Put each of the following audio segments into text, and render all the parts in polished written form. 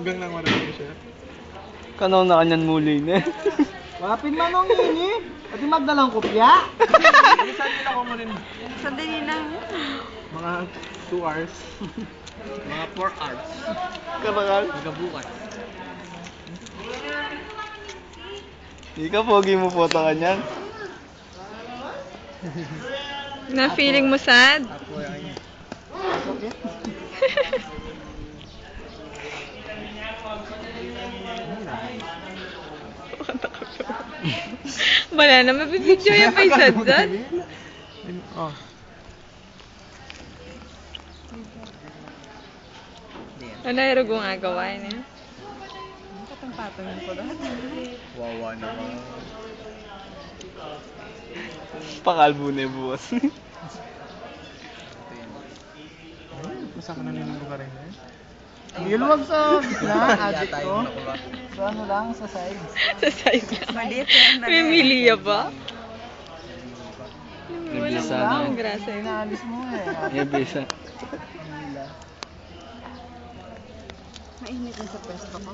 Hanggang nang marami siya. Kanaw na kanyan muli na. Wapin manong ini. Pati magdalang kopya. Saan nila ko mo rin? Sandali lang. Mga 2 hours. Mga 4 hours. Kapakal. Magabukas. Di ka pogi mo photo kanyan. Na feeling mo sad? Ako yan. Wala na, mabibidyo yan pa sad sad. Oh. Ano yung kung agawain eh? Wawa naman. Pakalbo na yung buwas. Masa ka na nung lugar rin eh? Iluwag sa gitna, agit ko. So ano lang, sa sides. Sa side lang. May miliya ba? Wala Bisa mo na. ang grasa yun. Inaalis mo eh. Yung bisa. Mainit na sa pwesto ko.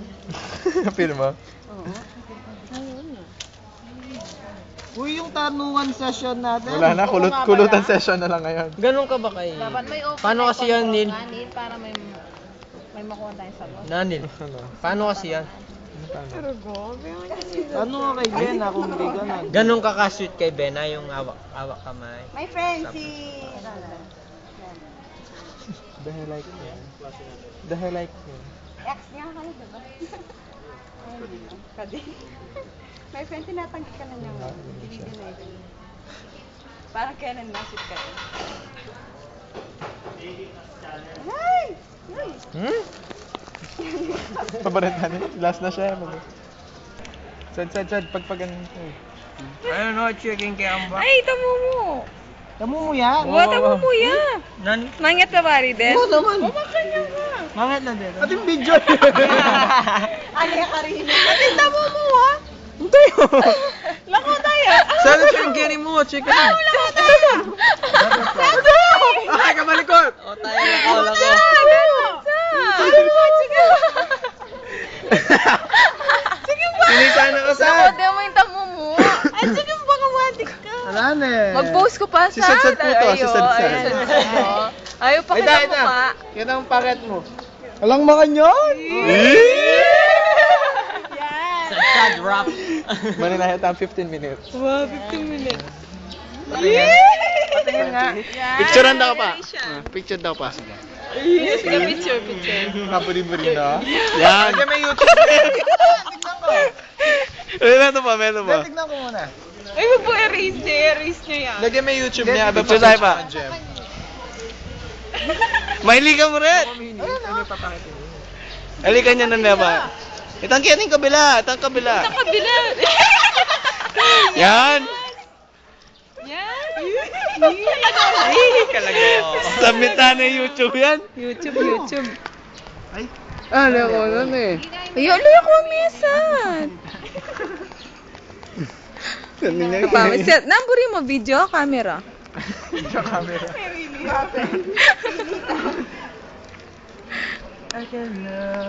Feel mo? Oo. Ayun na. Uy, yung tanungan session natin. Wala na, kulutan session na lang ngayon. Ganun ka ba kay... Dapat may open Paano eye kasi yan, Neil? contact, Neil, para may makuha tayong sagot. Nanil. Paano kasi yan? Pero gobe. Ano nga kay Ben kung hindi ganun? Ganun ka ka-sweet kay Bena, yung awak kamay. My friend, si... Dahil like niya. Dahil like niya. Ex niya kayo, diba? Kadi. My friend, tinatanggi ka na niya. Parang kaya nang-message ka rin. Ay! Ay! Hmm? Pabarit na last na siya. Sad. Pagpagan. Ayun no, checking kay Amba. Ay, tamo mo. Tamo mo yan? What tamo mo yan? Nani? Mangyat na bari din? Oo naman. Mangat na din. At yung video. Ano yung karina? Ate, tamo mo ha? Hindi. Lako tayo. Saan yung carry mo? Check it out. Lako tayo. Ay, kamalikot! O tayo, lako. Sige ba? Sinisan ako sa... Lako, di mo yung tamo mo. Ay, sige ba kamatik ka? Wala na eh. Mag-post ko pa Si Sad-Sad po to, si Sad-Sad. Ayaw pa kita mukha. Yan ang packet mo. Walang makanyan! Sad rap. Maninahet ang 15 minutes. Wow, 15 minutes. Patingin nga. Picturean daw pa. Picture daw pa. Sige, picture. Kapuri-buri na. Yan. Lagyan may YouTube. Tignan ko. Meron pa, meron pa. Tignan ko muna. Ay, wag po erase niya yan. Lagyan may YouTube niya. Picture tayo pa. Gem. Mahilig ka mo rin. Halika niya na naman. Itang kiyaning kabila. Itang kabila. Sa kabila. Yan. Yan. Submit na yung YouTube yan. YouTube. Ay. Ano ko nun eh. Ayun, luya ko ang minsan. Pamiset. Namburi mo video, camera. Sa camera. I can love